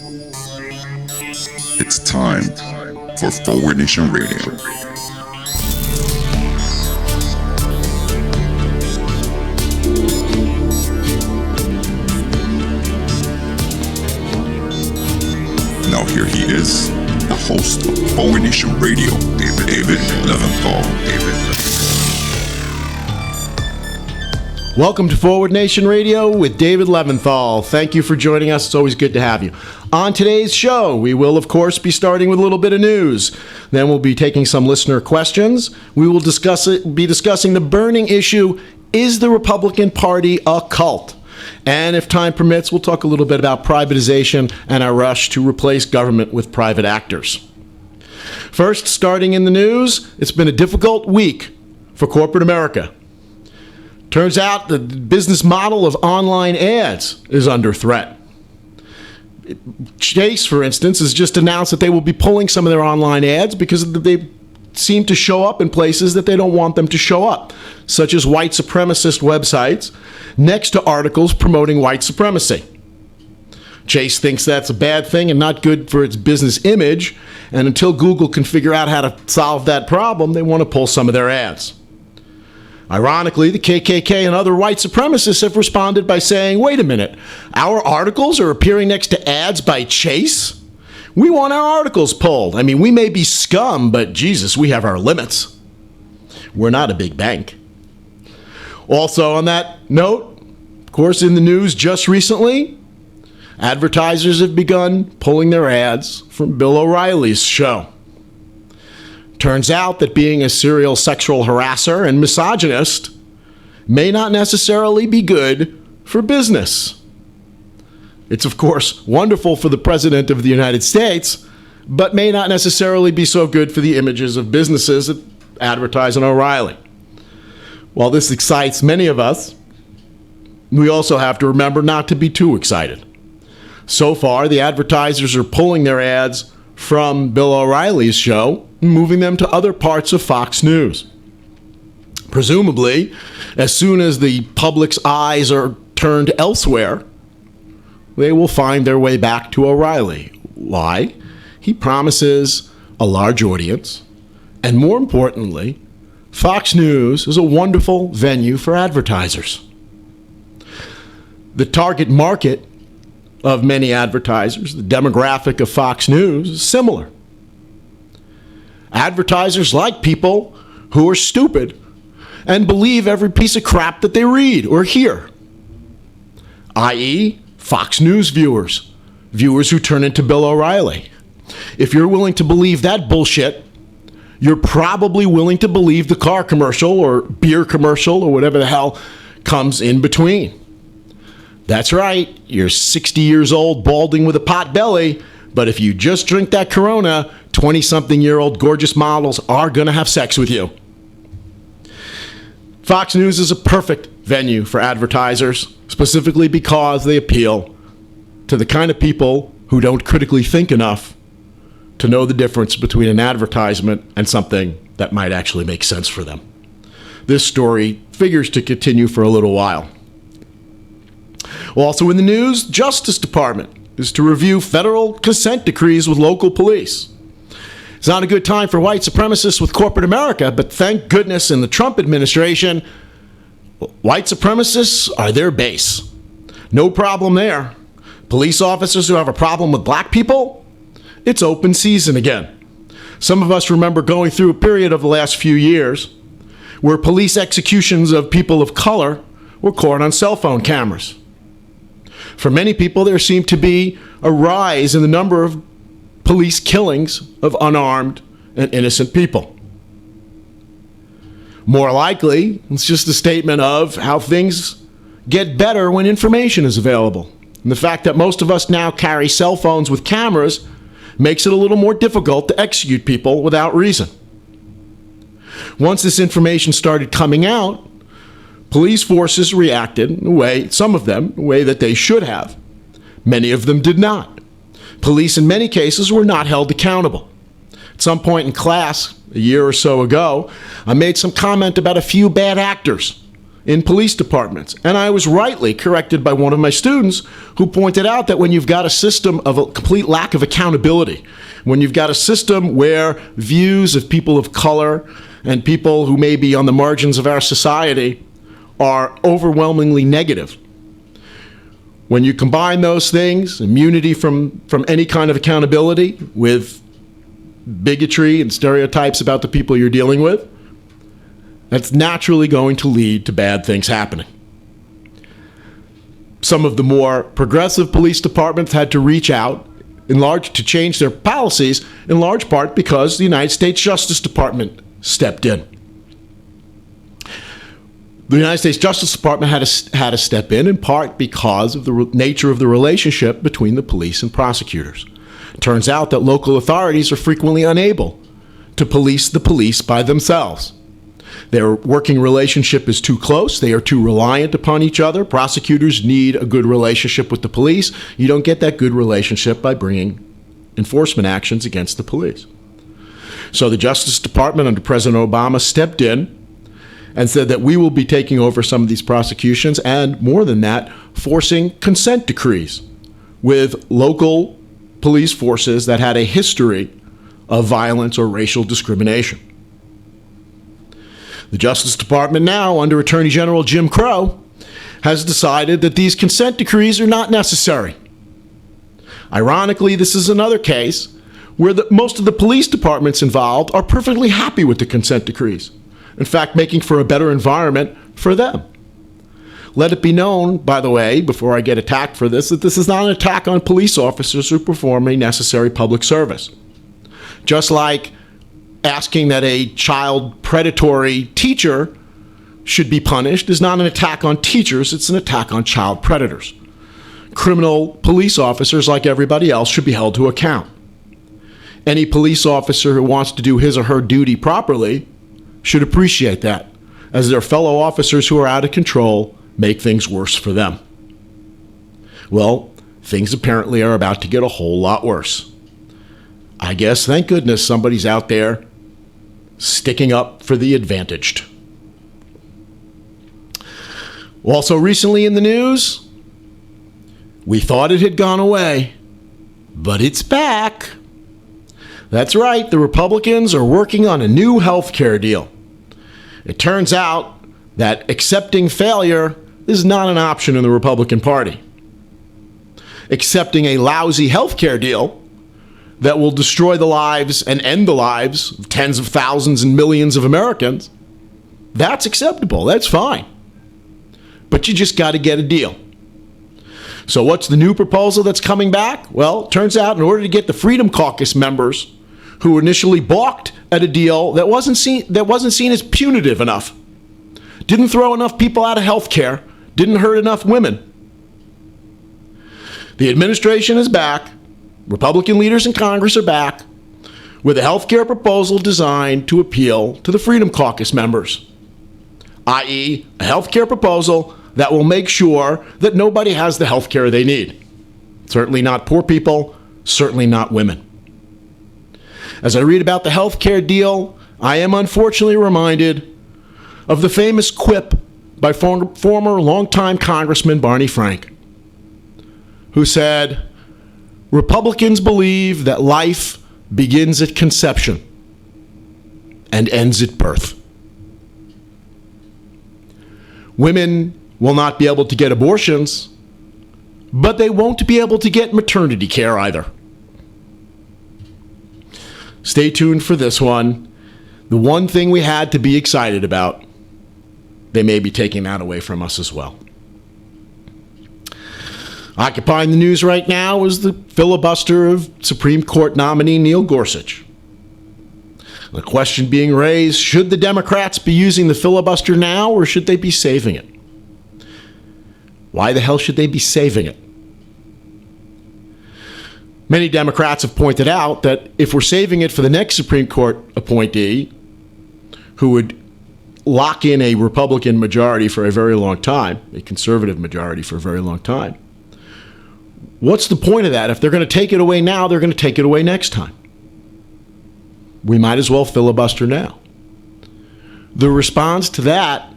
It's time for Forward Nation Radio. Now here he is, the host of Forward Nation Radio, David Leventhal. Welcome to Forward Nation Radio with David Leventhal. Thank you for joining us. It's always good to have you. On today's show, we will, of course, be starting with a little bit of news. Then we'll be taking some listener questions. We will be discussing the burning issue, is the Republican Party a cult? And if time permits, we'll talk a little bit about privatization and our rush to replace government with private actors. First, starting in the news, it's been a difficult week for corporate America. Turns out the business model of online ads is under threat. Chase, for instance, has just announced that they will be pulling some of their online ads because they seem to show up in places that they don't want them to show up, such as white supremacist websites next to articles promoting white supremacy. Chase thinks that's a bad thing and not good for its business image, and until Google can figure out how to solve that problem, they want to pull some of their ads. Ironically, the KKK and other white supremacists have responded by saying, wait a minute, our articles are appearing next to ads by Chase? We want our articles pulled. I mean, we may be scum, but Jesus, we have our limits. We're not a big bank. Also on that note, of course, in the news just recently, advertisers have begun pulling their ads from Bill O'Reilly's show. Turns out that being a serial sexual harasser and misogynist may not necessarily be good for business. It's, of course, wonderful for the President of the United States, but may not necessarily be so good for the images of businesses that advertise on O'Reilly. While this excites many of us, we also have to remember not to be too excited. So far, the advertisers are pulling their ads from Bill O'Reilly's show, moving them to other parts of Fox News. Presumably, as soon as the public's eyes are turned elsewhere, they will find their way back to O'Reilly. Why? He promises a large audience, and more importantly, Fox News is a wonderful venue for advertisers. The target market of many advertisers, the demographic of Fox News, is similar. Advertisers like people who are stupid and believe every piece of crap that they read or hear, i.e., Fox News viewers who turn into Bill O'Reilly. If you're willing to believe that bullshit, you're probably willing to believe the car commercial or beer commercial or whatever the hell comes in between. That's right, you're 60 years old, balding with a pot belly, but if you just drink that Corona, 20-something-year-old gorgeous models are going to have sex with you. Fox News is a perfect venue for advertisers, specifically because they appeal to the kind of people who don't critically think enough to know the difference between an advertisement and something that might actually make sense for them. This story figures to continue for a little while. Also in the news, Justice Department is to review federal consent decrees with local police. It's not a good time for white supremacists with corporate America, but thank goodness in the Trump administration, white supremacists are their base. No problem there. Police officers who have a problem with black people, it's open season again. Some of us remember going through a period of the last few years where police executions of people of color were caught on cell phone cameras. For many people, there seemed to be a rise in the number of police killings of unarmed and innocent people. More likely, it's just a statement of how things get better when information is available. And the fact that most of us now carry cell phones with cameras makes it a little more difficult to execute people without reason. Once this information started coming out, police forces reacted in a way, some of them, in a way that they should have. Many of them did not. Police, in many cases, were not held accountable. At some point in class, a year or so ago, I made some comment about a few bad actors in police departments. And I was rightly corrected by one of my students who pointed out that when you've got a system of a complete lack of accountability, when you've got a system where views of people of color and people who may be on the margins of our society are overwhelmingly negative, when you combine those things, immunity from any kind of accountability with bigotry and stereotypes about the people you're dealing with, that's naturally going to lead to bad things happening. Some of the more progressive police departments had to reach out to change their policies, in large part because the United States Justice Department stepped in. The United States Justice Department had to step in part because of the nature of the relationship between the police and prosecutors. It turns out that local authorities are frequently unable to police the police by themselves. Their working relationship is too close. They are too reliant upon each other. Prosecutors need a good relationship with the police. You don't get that good relationship by bringing enforcement actions against the police. So the Justice Department under President Obama stepped in and said that we will be taking over some of these prosecutions, and more than that, forcing consent decrees with local police forces that had a history of violence or racial discrimination. The Justice Department now, under Attorney General Jim Crow, has decided that these consent decrees are not necessary. Ironically, this is another case where most of the police departments involved are perfectly happy with the consent decrees. In fact, making for a better environment for them. Let it be known, by the way, before I get attacked for this, that this is not an attack on police officers who perform a necessary public service. Just like asking that a child predatory teacher should be punished is not an attack on teachers, it's an attack on child predators. Criminal police officers, like everybody else, should be held to account. Any police officer who wants to do his or her duty properly should appreciate that, as their fellow officers who are out of control make things worse for them. Well, things apparently are about to get a whole lot worse. I guess, thank goodness, somebody's out there sticking up for the advantaged. Also recently in the news, we thought it had gone away, but it's back. That's right, the Republicans are working on a new health care deal. It turns out that accepting failure is not an option in the Republican Party. Accepting a lousy health care deal that will destroy the lives and end the lives of tens of thousands and millions of Americans, that's acceptable. That's fine. But you just got to get a deal. So what's the new proposal that's coming back? Well, it turns out in order to get the Freedom Caucus members who initially balked at a deal that wasn't seen as punitive enough, didn't throw enough people out of health care, didn't hurt enough women. The administration is back. Republican leaders in Congress are back with a health care proposal designed to appeal to the Freedom Caucus members, i.e., a health care proposal that will make sure that nobody has the health care they need. Certainly not poor people, certainly not women. As I read about the health care deal, I am unfortunately reminded of the famous quip by former longtime Congressman Barney Frank, who said, "Republicans believe that life begins at conception and ends at birth." Women will not be able to get abortions, but they won't be able to get maternity care either. Stay tuned for this one. The one thing we had to be excited about, they may be taking that away from us as well. Occupying the news right now is the filibuster of Supreme Court nominee Neil Gorsuch. The question being raised, should the Democrats be using the filibuster now or should they be saving it? Why the hell should they be saving it? Many Democrats have pointed out that if we're saving it for the next Supreme Court appointee, who would lock in a Republican majority for a very long time, a conservative majority for a very long time, what's the point of that? If they're going to take it away now, they're going to take it away next time. We might as well filibuster now. The response to that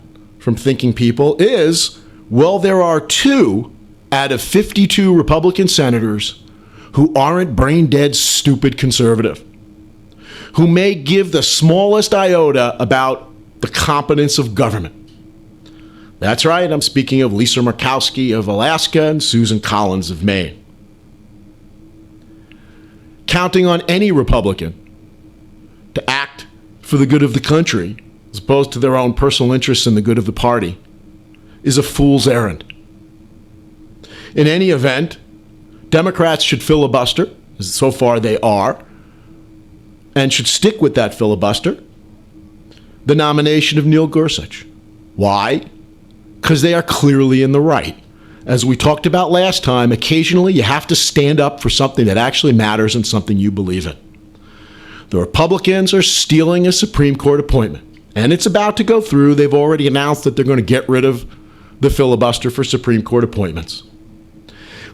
from thinking people is, well, there are 2 out of 52 Republican senators who aren't brain-dead, stupid conservative, who may give the smallest iota about the competence of government. That's right, I'm speaking of Lisa Murkowski of Alaska and Susan Collins of Maine. Counting on any Republican to act for the good of the country, as opposed to their own personal interests and the good of the party, is a fool's errand. In any event, Democrats should filibuster, as so far they are, and should stick with that filibuster, the nomination of Neil Gorsuch. Why? Because they are clearly in the right. As we talked about last time, occasionally you have to stand up for something that actually matters and something you believe in. The Republicans are stealing a Supreme Court appointment, and it's about to go through. They've already announced that they're going to get rid of the filibuster for Supreme Court appointments.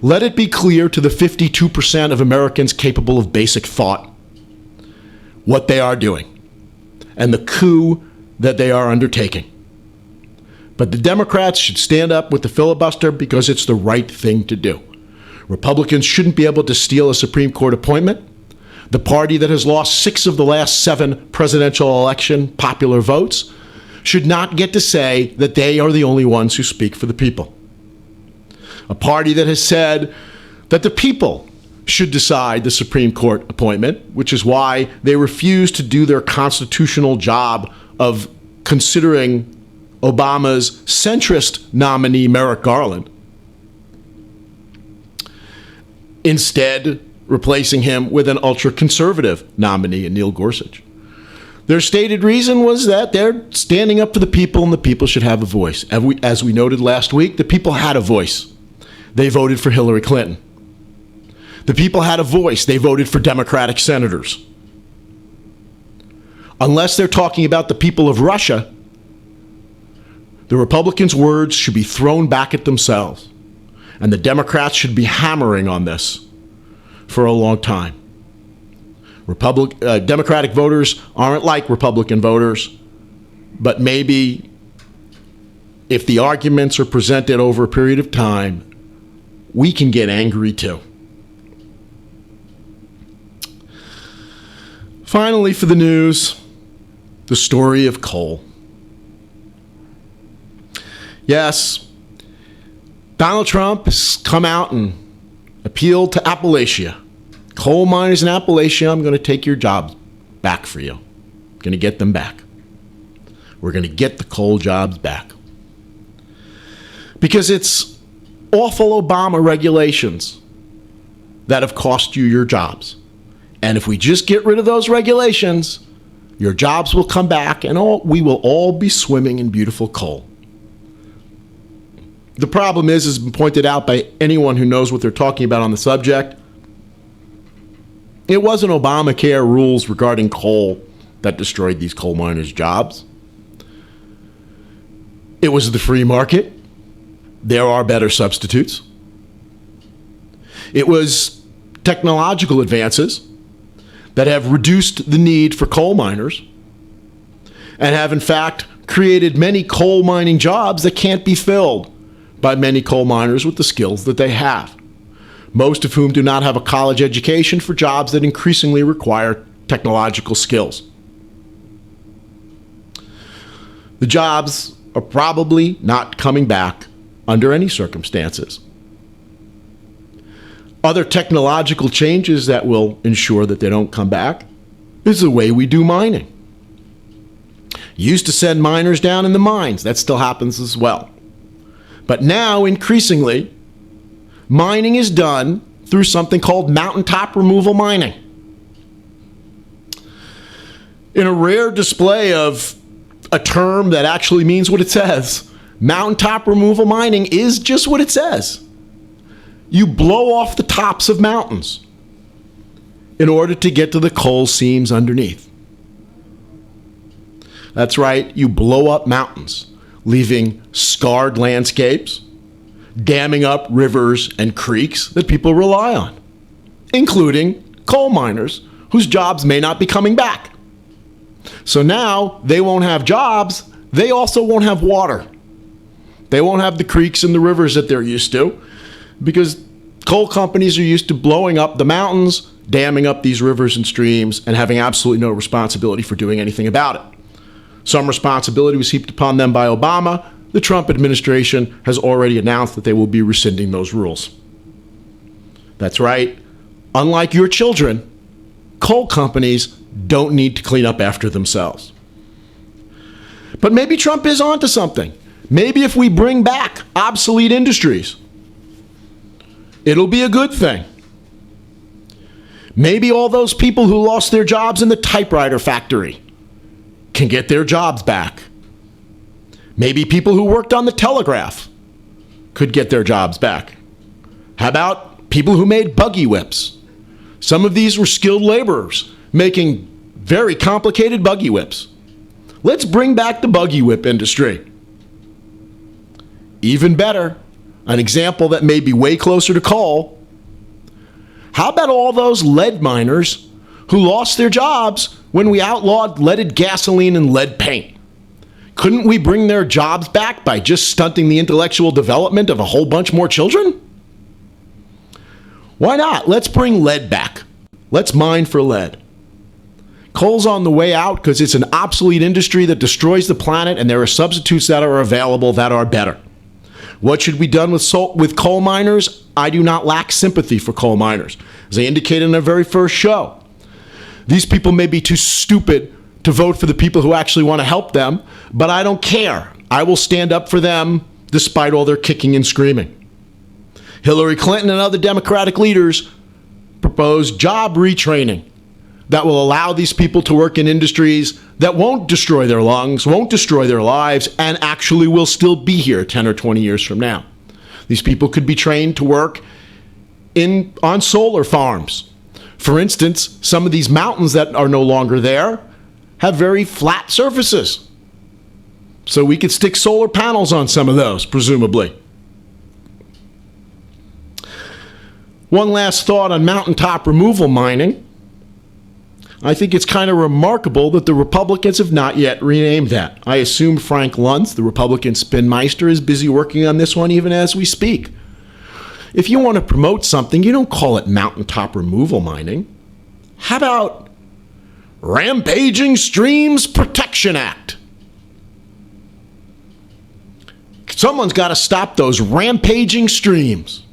Let it be clear to the 52% of Americans capable of basic thought what they are doing and the coup that they are undertaking. But the Democrats should stand up with the filibuster because it's the right thing to do. Republicans shouldn't be able to steal a Supreme Court appointment. The party that has lost 6 of the last 7 presidential election popular votes should not get to say that they are the only ones who speak for the people. A party that has said that the people should decide the Supreme Court appointment, which is why they refuse to do their constitutional job of considering Obama's centrist nominee, Merrick Garland, instead replacing him with an ultra-conservative nominee, Neil Gorsuch. Their stated reason was that they're standing up for the people and the people should have a voice. As we noted last week, the people had a voice. They voted for Hillary Clinton. The people had a voice. They voted for Democratic senators. Unless they're talking about the people of Russia, the Republicans' words should be thrown back at themselves, and the Democrats should be hammering on this for a long time. Democratic voters aren't like Republican voters, but maybe if the arguments are presented over a period of time, we can get angry too. Finally, for the news, the story of coal. Yes, Donald Trump has come out and appealed to Appalachia. Coal miners in Appalachia, I'm going to take your jobs back for you. I'm going to get them back. We're going to get the coal jobs back. Because it's awful Obama regulations that have cost you your jobs. And if we just get rid of those regulations, your jobs will come back and we will all be swimming in beautiful coal. The problem has been pointed out by anyone who knows what they're talking about on the subject. It wasn't Obamacare rules regarding coal that destroyed these coal miners' jobs. It was the free market. There are better substitutes. It was technological advances that have reduced the need for coal miners and have in fact created many coal mining jobs that can't be filled by many coal miners with the skills that they have, most of whom do not have a college education for jobs that increasingly require technological skills. The jobs are probably not coming back under any circumstances. Other technological changes that will ensure that they don't come back is the way we do mining. Used to send miners down in the mines. That still happens as well. But now, increasingly, mining is done through something called mountaintop removal mining. In a rare display of a term that actually means what it says, mountaintop removal mining is just what it says. You blow off the tops of mountains in order to get to the coal seams underneath. That's right, you blow up mountains, leaving scarred landscapes, damming up rivers and creeks that people rely on, including coal miners whose jobs may not be coming back. So now they won't have jobs, they also won't have water They won't have the creeks and the rivers that they're used to because coal companies are used to blowing up the mountains, damming up these rivers and streams, and having absolutely no responsibility for doing anything about it. Some responsibility was heaped upon them by Obama. The Trump administration has already announced that they will be rescinding those rules. That's right. Unlike your children, coal companies don't need to clean up after themselves. But maybe Trump is onto something. Maybe if we bring back obsolete industries, it'll be a good thing. Maybe all those people who lost their jobs in the typewriter factory can get their jobs back. Maybe people who worked on the telegraph could get their jobs back. How about people who made buggy whips? Some of these were skilled laborers making very complicated buggy whips. Let's bring back the buggy whip industry. Even better, an example that may be way closer to coal. How about all those lead miners who lost their jobs when we outlawed leaded gasoline and lead paint? Couldn't we bring their jobs back by just stunting the intellectual development of a whole bunch more children? Why not? Let's bring lead back. Let's mine for lead. Coal's on the way out because it's an obsolete industry that destroys the planet, and there are substitutes that are available that are better. What should be done with coal miners? I do not lack sympathy for coal miners. As I indicated in our very first show, these people may be too stupid to vote for the people who actually want to help them, but I don't care. I will stand up for them despite all their kicking and screaming. Hillary Clinton and other Democratic leaders proposed job retraining that will allow these people to work in industries that won't destroy their lungs, won't destroy their lives, and actually will still be here 10 or 20 years from now. These people could be trained to work on solar farms. For instance, some of these mountains that are no longer there have very flat surfaces. So we could stick solar panels on some of those, presumably. One last thought on mountaintop removal mining. I think it's kind of remarkable that the Republicans have not yet renamed that. I assume Frank Luntz, the Republican spinmeister, is busy working on this one even as we speak. If you want to promote something, you don't call it mountaintop removal mining. How about Rampaging Streams Protection Act? Someone's got to stop those rampaging streams.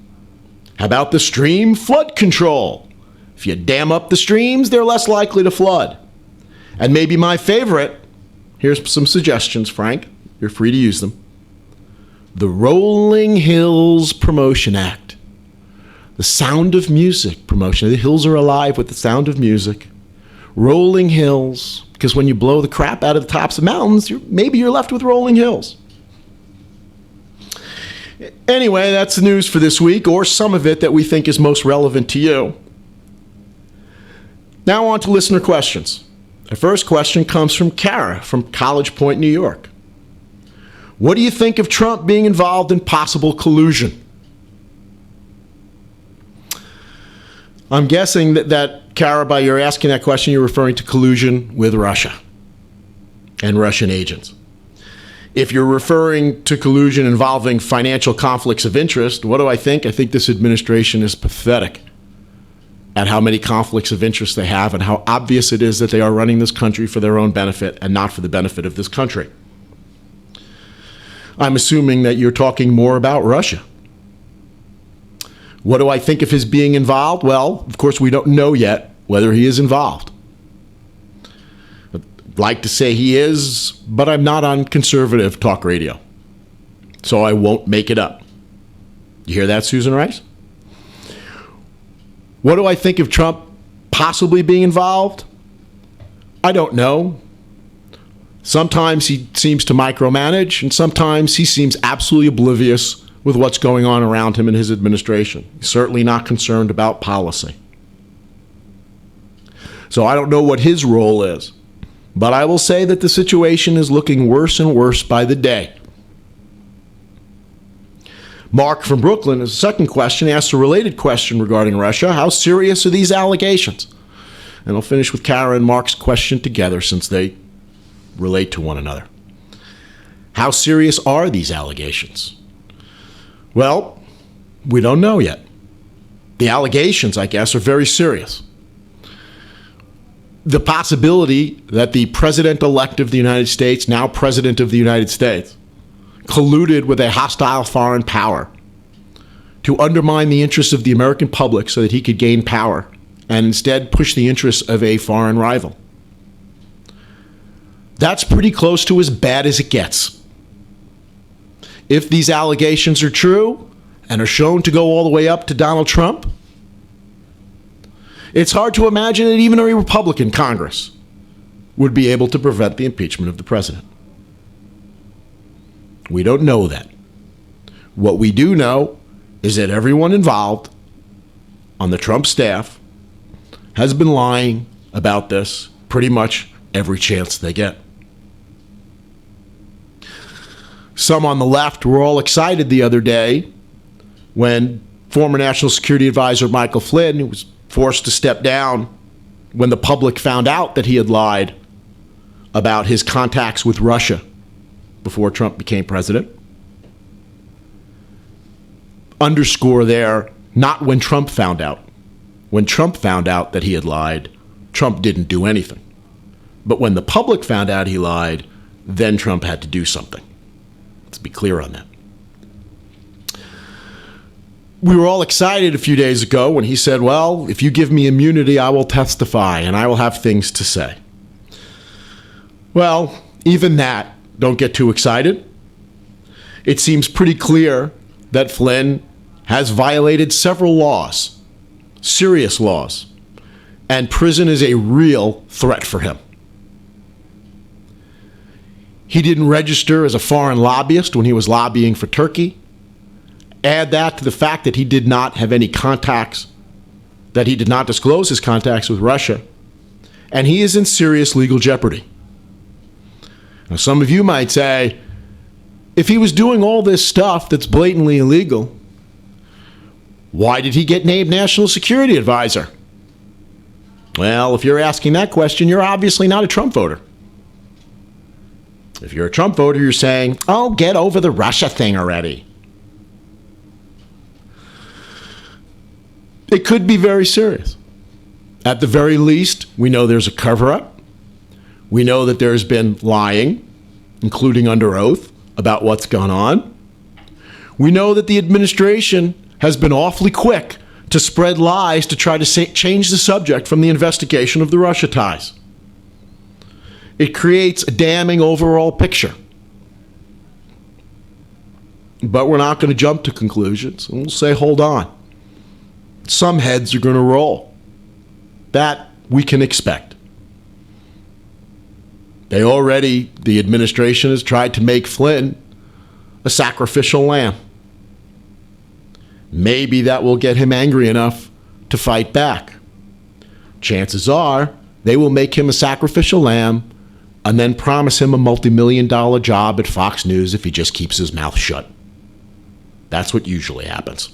How about the stream flood control? If you dam up the streams, they're less likely to flood. And maybe my favorite, here's some suggestions, Frank. You're free to use them. The Rolling Hills Promotion Act. The Sound of Music promotion. The hills are alive with the sound of music. Rolling hills. Because when you blow the crap out of the tops of mountains, maybe you're left with rolling hills. Anyway, that's the news for this week, or some of it that we think is most relevant to you. Now on to listener questions. The first question comes from Kara from College Point, New York. What do you think of Trump being involved in possible collusion? I'm guessing that Kara, by your asking that question, you're referring to collusion with Russia and Russian agents. If you're referring to collusion involving financial conflicts of interest, what do I think? I think this administration is pathetic at how many conflicts of interest they have and how obvious it is that they are running this country for their own benefit and not for the benefit of this country. I'm assuming that you're talking more about Russia. What do I think of his being involved? Well, of course, we don't know yet whether he is involved. I'd like to say he is, but I'm not on conservative talk radio, so I won't make it up. You hear that, Susan Rice? What do I think of Trump possibly being involved? I don't know. Sometimes he seems to micromanage, and sometimes he seems absolutely oblivious with what's going on around him in his administration. He's certainly not concerned about policy. So I don't know what his role is, but I will say that the situation is looking worse and worse by the day. Mark from Brooklyn, as a second question, asked a related question regarding Russia. How serious are these allegations? And I'll finish with Kara and Mark's question together since they relate to one another. How serious are these allegations? Well, we don't know yet. The allegations, I guess, are very serious. The possibility that the president-elect of the United States, now president of the United States, colluded with a hostile foreign power to undermine the interests of the American public so that he could gain power and instead push the interests of a foreign rival. That's pretty close to as bad as it gets. If these allegations are true and are shown to go all the way up to Donald Trump, it's hard to imagine that even a Republican Congress would be able to prevent the impeachment of the president. We don't know that. What we do know is that everyone involved on the Trump staff has been lying about this pretty much every chance they get. Some on the left were all excited the other day when former National Security Advisor Michael Flynn, who was forced to step down when the public found out that he had lied about his contacts with Russia before Trump became president. Underscore there, not when Trump found out. When Trump found out that he had lied, Trump didn't do anything. But when the public found out he lied, then Trump had to do something. Let's be clear on that. We were all excited a few days ago when he said, well, if you give me immunity, I will testify and I will have things to say. Well, even that, don't get too excited. It seems pretty clear that Flynn has violated several laws, serious laws, and prison is a real threat for him. He didn't register as a foreign lobbyist when he was lobbying for Turkey. Add that to the fact that he did not have any contacts, that he did not disclose his contacts with Russia, and he is in serious legal jeopardy. Now, some of you might say, if he was doing all this stuff that's blatantly illegal, why did he get named National Security Advisor? Well, if you're asking that question, you're obviously not a Trump voter. If you're a Trump voter, you're saying, oh, get over the Russia thing already. It could be very serious. At the very least, we know there's a cover-up. We know that there's been lying, including under oath, about what's gone on. We know that the administration has been awfully quick to spread lies to try to change the subject from the investigation of the Russia ties. It creates a damning overall picture. But we're not going to jump to conclusions, and we'll say, hold on. Some heads are going to roll. That we can expect. The administration has tried to make Flynn a sacrificial lamb. Maybe that will get him angry enough to fight back. Chances are they will make him a sacrificial lamb and then promise him a multi-million-dollar job at Fox News if he just keeps his mouth shut. That's what usually happens.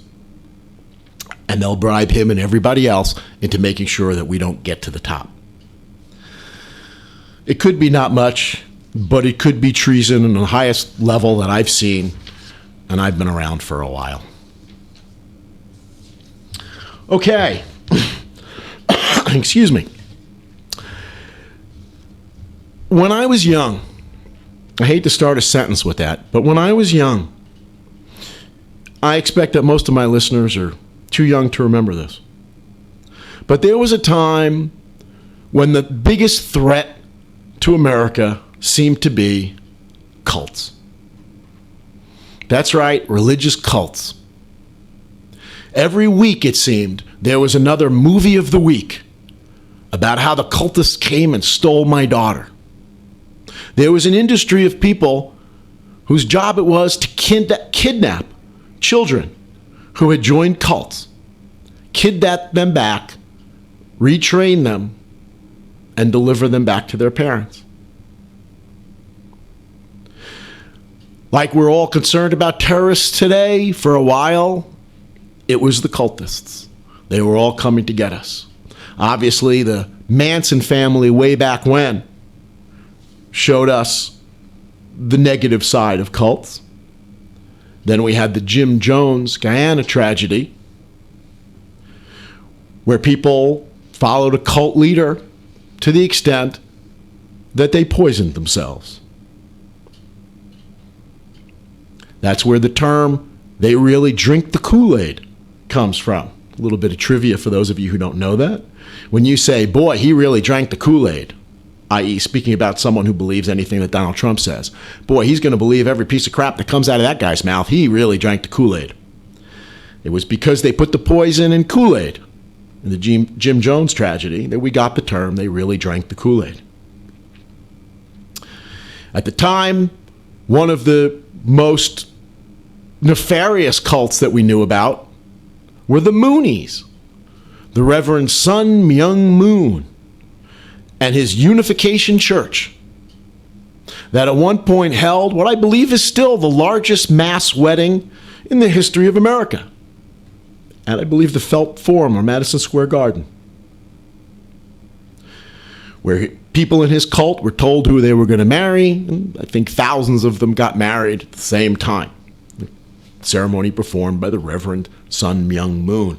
And they'll bribe him and everybody else into making sure that we don't get to the top. It could be not much, but it could be treason on the highest level that I've seen, and I've been around for a while. Okay. Excuse me. When I was young, I hate to start a sentence with that, but when I was young, I expect that most of my listeners are too young to remember this. But there was a time when the biggest threat to America seemed to be cults. That's right, religious cults. Every week, it seemed, there was another movie of the week about how the cultists came and stole my daughter. There was an industry of people whose job it was to kidnap children who had joined cults, kidnap them back, retrain them, and deliver them back to their parents. Like we're all concerned about terrorists today, for a while, it was the cultists. They were all coming to get us. Obviously, the Manson family way back when showed us the negative side of cults. Then we had the Jim Jones Guyana tragedy, where people followed a cult leader to the extent that they poisoned themselves. That's where the term, "they really drink the Kool-Aid," comes from. A little bit of trivia for those of you who don't know that. When you say, "Boy, he really drank the Kool-Aid," i.e. speaking about someone who believes anything that Donald Trump says, "Boy, he's going to believe every piece of crap that comes out of that guy's mouth. He really drank the Kool-Aid." It was because they put the poison in Kool-Aid in the Jim Jones tragedy that we got the term, "they really drank the Kool-Aid." At the time, one of the most nefarious cults that we knew about were the Moonies, the Reverend Sun Myung Moon and his Unification Church, that at one point held what I believe is still the largest mass wedding in the history of America, and I believe the Felt Forum or Madison Square Garden, where people in his cult were told who they were going to marry, and I think thousands of them got married at the same time. The ceremony performed by the Reverend Sun Myung Moon.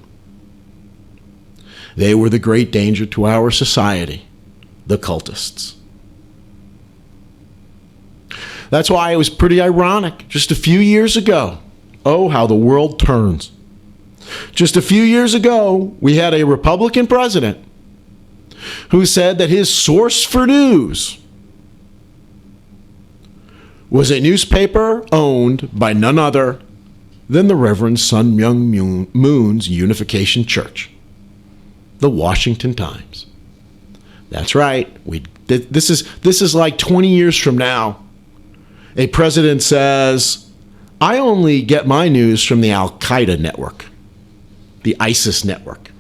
They were the great danger to our society, the cultists. That's why it was pretty ironic just a few years ago. Oh, how the world turns. Just a few years ago, we had a Republican president who said that his source for news was a newspaper owned by none other than the Reverend Sun Myung Moon's Unification Church, the Washington Times. That's right. This is like 20 years from now. A president says, "I only get my news from the Al-Qaeda network, the ISIS network."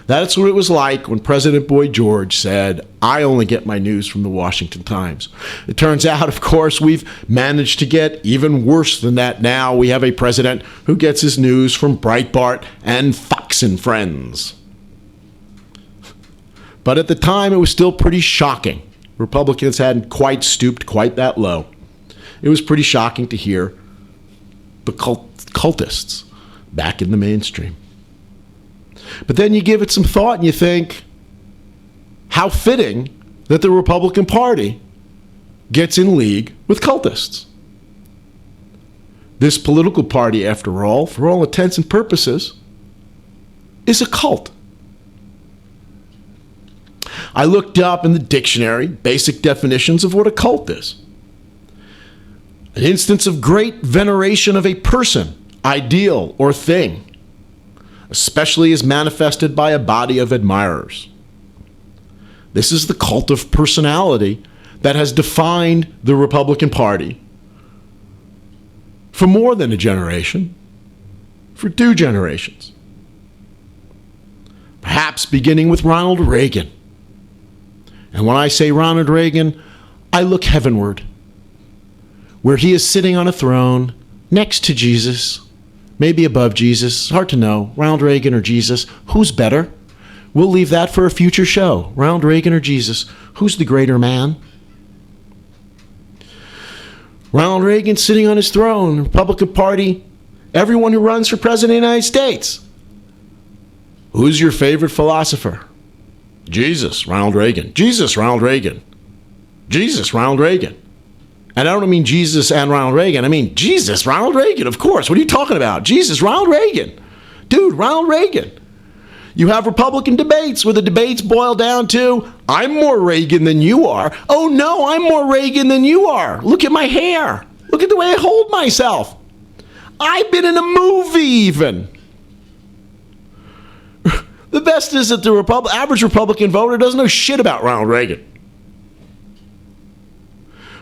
That's what it was like when President Boy George said, "I only get my news from the Washington Times." It turns out, of course, we've managed to get even worse than that now. We have a president who gets his news from Breitbart and Fox and Friends. But at the time, it was still pretty shocking. Republicans hadn't quite stooped quite that low. It was pretty shocking to hear the cultists back in the mainstream. But then you give it some thought and you think, how fitting that the Republican Party gets in league with cultists. This political party, after all, for all intents and purposes, is a cult. I looked up in the dictionary basic definitions of what a cult is. An instance of great veneration of a person, ideal, or thing, especially as manifested by a body of admirers. This is the cult of personality that has defined the Republican Party for more than a generation, for 2 generations. Perhaps beginning with Ronald Reagan. And when I say Ronald Reagan, I look heavenward, where he is sitting on a throne next to Jesus, maybe above Jesus. Hard to know. Ronald Reagan or Jesus. Who's better? We'll leave that for a future show. Ronald Reagan or Jesus. Who's the greater man? Ronald Reagan sitting on his throne, Republican Party, everyone who runs for president of the United States. Who's your favorite philosopher? Jesus, Ronald Reagan. Jesus, Ronald Reagan. Jesus, Ronald Reagan. And I don't mean Jesus and Ronald Reagan. I mean Jesus, Ronald Reagan, of course. What are you talking about? Jesus, Ronald Reagan. Dude, Ronald Reagan. You have Republican debates where the debates boil down to, I'm more Reagan than you are. Oh no, I'm more Reagan than you are. Look at my hair. Look at the way I hold myself. I've been in a movie even. The best is that the average Republican voter doesn't know shit about Ronald Reagan,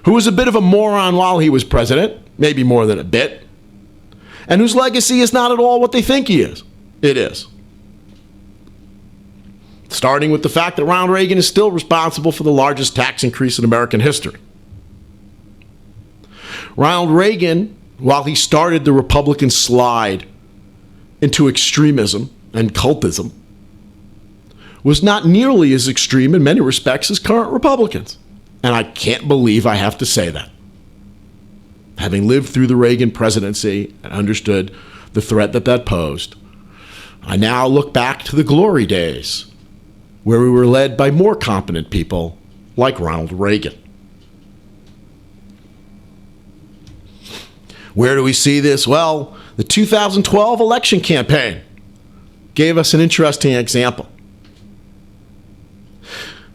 who was a bit of a moron while he was president, maybe more than a bit, and whose legacy is not at all what they think he is. It is. Starting with the fact that Ronald Reagan is still responsible for the largest tax increase in American history. Ronald Reagan, while he started the Republican slide into extremism and cultism, was not nearly as extreme in many respects as current Republicans. And I can't believe I have to say that. having lived through the Reagan presidency and understood the threat that posed, I now look back to the glory days where we were led by more competent people like Ronald Reagan. Where do we see this? Well, the 2012 election campaign gave us an interesting example.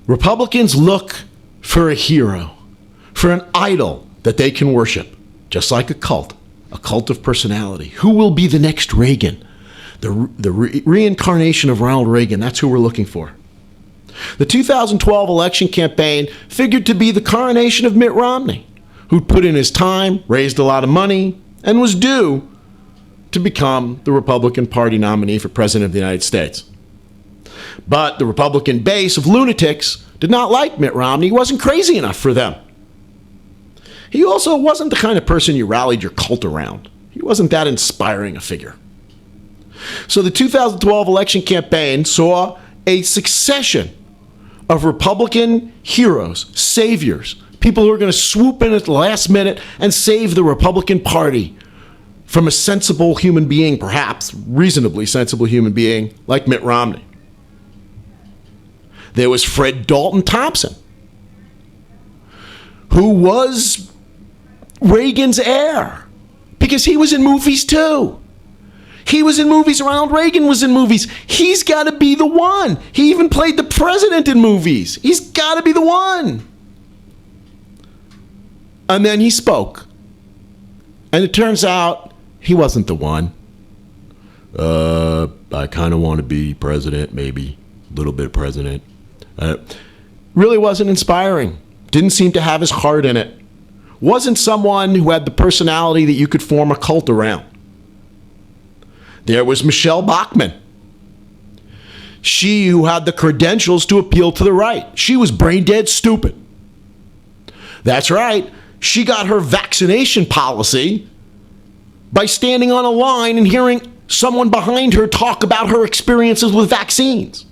Republicans look for a hero, for an idol that they can worship, just like a cult of personality. Who will be the next Reagan? The reincarnation of Ronald Reagan, that's who we're looking for. The 2012 election campaign figured to be the coronation of Mitt Romney, who'd put in his time, raised a lot of money, and was due to become the Republican Party nominee for President of the United States. But the Republican base of lunatics did not like Mitt Romney. He wasn't crazy enough for them. He also wasn't the kind of person you rallied your cult around. He wasn't that inspiring a figure. So the 2012 election campaign saw a succession of Republican heroes, saviors, people who are going to swoop in at the last minute and save the Republican Party from a sensible human being, perhaps reasonably sensible human being like Mitt Romney. There was Fred Dalton Thompson, who was Reagan's heir because he was in movies too. He was in movies. Ronald Reagan was in movies. He's got to be the one. He even played the president in movies. He's got to be the one. And then he spoke. And it turns out he wasn't the one. I kind of want to be president, maybe. A little bit president. Really wasn't inspiring. Didn't seem to have his heart in it. Wasn't someone who had the personality that you could form a cult around. There was Michelle Bachmann. She who had the credentials to appeal to the right. She was brain dead stupid. That's right. She got her vaccination policy by standing on a line and hearing someone behind her talk about her experiences with vaccines.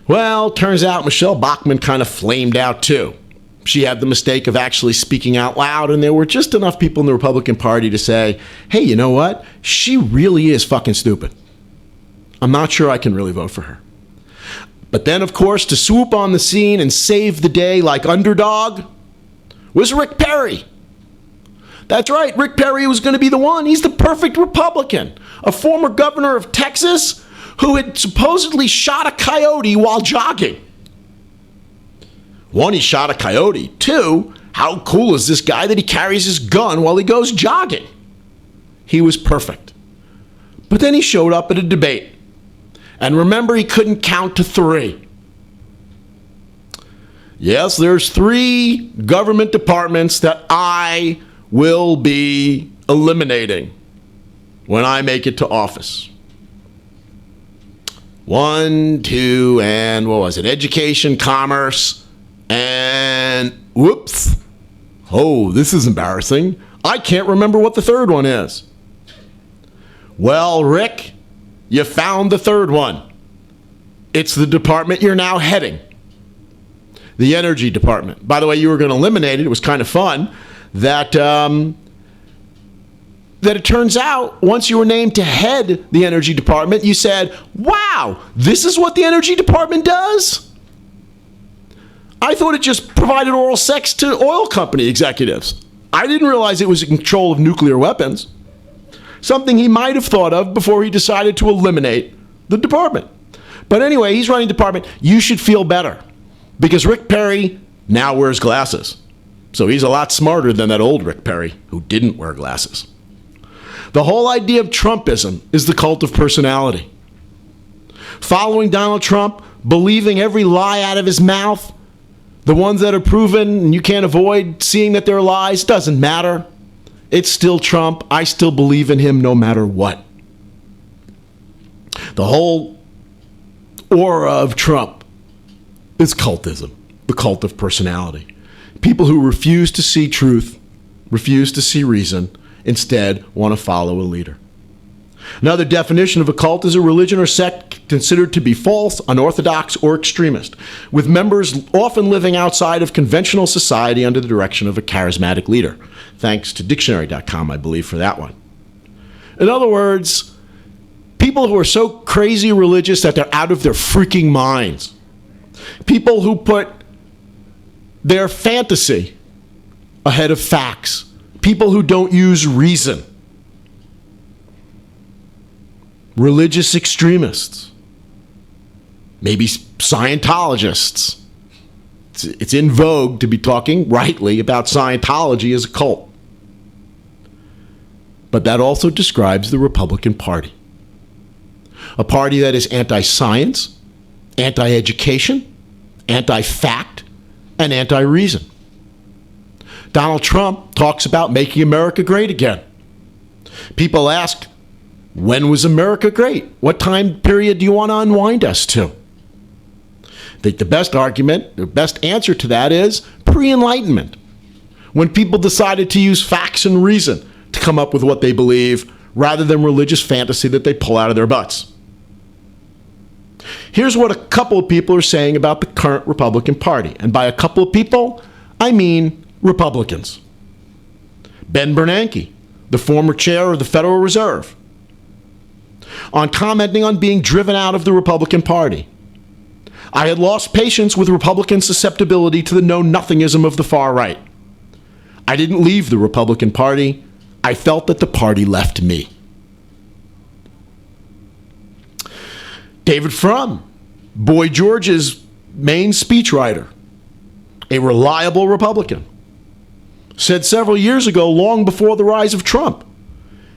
Well, turns out Michelle Bachmann kind of flamed out too. She had the mistake of actually speaking out loud, and there were just enough people in the Republican Party to say, hey, you know what? She really is fucking stupid. I'm not sure I can really vote for her. But then, of course, to swoop on the scene and save the day like underdog was Rick Perry. That's right, Rick Perry was going to be the one. He's the perfect Republican, a former governor of Texas who had supposedly shot a coyote while jogging. One, he shot a coyote. Two, how cool is this guy that he carries his gun while he goes jogging? He was perfect. But then he showed up at a debate. And remember, he couldn't count to 3. Yes, there's 3 government departments that I will be eliminating when I make it to office. 1, 2, and what was it? Education, commerce, and whoops. Oh, this is embarrassing. I can't remember what the third one is. Well, Rick, you found the third one. It's the department you're now heading. The energy department. By the way, you were going to eliminate it. It was kind of fun that it turns out once you were named to head the energy department, you said, wow, this is what the energy department does? I thought it just provided oral sex to oil company executives. I didn't realize it was in control of nuclear weapons. Something he might have thought of before he decided to eliminate the department. But anyway, he's running the department. You should feel better because Rick Perry now wears glasses. So he's a lot smarter than that old Rick Perry who didn't wear glasses. The whole idea of Trumpism is the cult of personality. Following Donald Trump, believing every lie out of his mouth, the ones that are proven and you can't avoid seeing that they're lies, doesn't matter. It's still Trump. I still believe in him no matter what. The whole aura of Trump is cultism, the cult of personality. People who refuse to see truth, refuse to see reason, instead want to follow a leader. Another definition of a cult is a religion or sect considered to be false, unorthodox, or extremist, with members often living outside of conventional society under the direction of a charismatic leader. Thanks to dictionary.com, I believe, for that one. In other words, people who are so crazy religious that they're out of their freaking minds. People who put their fantasy ahead of facts. People who don't use reason. Religious extremists. Maybe Scientologists. It's in vogue to be talking rightly about Scientology as a cult. But that also describes the Republican Party. A party that is anti-science, anti-education, anti-fact, and anti-reason. Donald Trump talks about making America great again. People ask, when was America great? What time period do you want to unwind us to? I think the best argument, the best answer to that is pre-Enlightenment, when people decided to use facts and reason to come up with what they believe rather than religious fantasy that they pull out of their butts. Here's what a couple of people are saying about the current Republican Party. And by a couple of people, I mean Republicans. Ben Bernanke, the former chair of the Federal Reserve, on commenting on being driven out of the Republican Party. I had lost patience with Republican susceptibility to the know-nothingism of the far right. I didn't leave the Republican Party. I felt that the party left me. David Frum, Boy George's main speechwriter, a reliable Republican, said several years ago, long before the rise of Trump,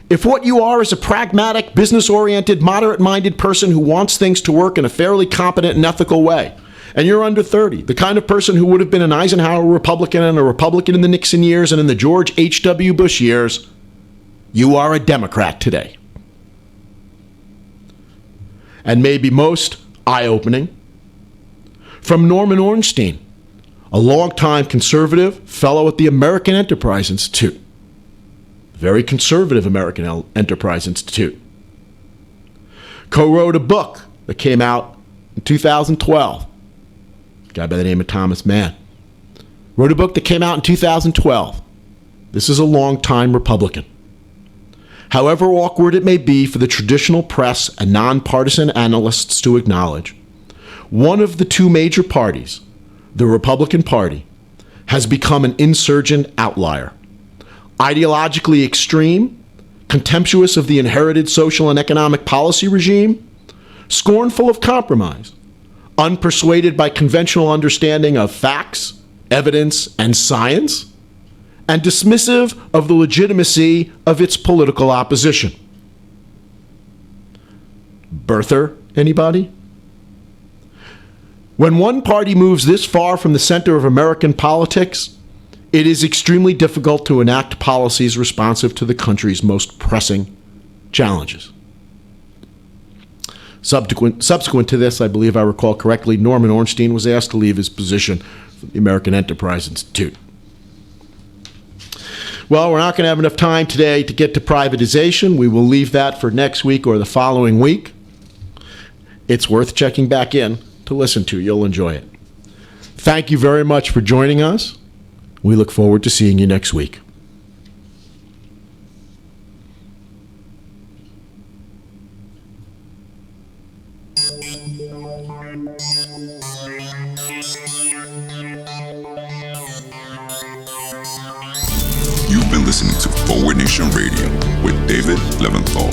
if what you are is a pragmatic, business-oriented, moderate-minded person who wants things to work in a fairly competent and ethical way, and you're under 30, the kind of person who would have been an Eisenhower Republican and a Republican in the Nixon years and in the George H.W. Bush years, you are a Democrat today. And maybe most eye-opening, from Norman Ornstein, a longtime conservative fellow at the American Enterprise Institute. Very conservative American Enterprise Institute. Co-wrote a book that came out in 2012. A guy by the name of Thomas Mann. Wrote a book that came out in 2012. This is a longtime Republican. However awkward it may be for the traditional press and nonpartisan analysts to acknowledge, one of the two major parties, the Republican Party, has become an insurgent outlier. Ideologically extreme, contemptuous of the inherited social and economic policy regime, scornful of compromise, unpersuaded by conventional understanding of facts, evidence, and science, and dismissive of the legitimacy of its political opposition. Birther, anybody? When one party moves this far from the center of American politics, it is extremely difficult to enact policies responsive to the country's most pressing challenges. Subsequent to this, I believe I recall correctly, Norman Ornstein was asked to leave his position for the American Enterprise Institute. Well, we're not going to have enough time today to get to privatization. We will leave that for next week or the following week. It's worth checking back in to listen to. You'll enjoy it. Thank you very much for joining us. We look forward to seeing you next week. You've been listening to Forward Nation Radio with David Leventhal.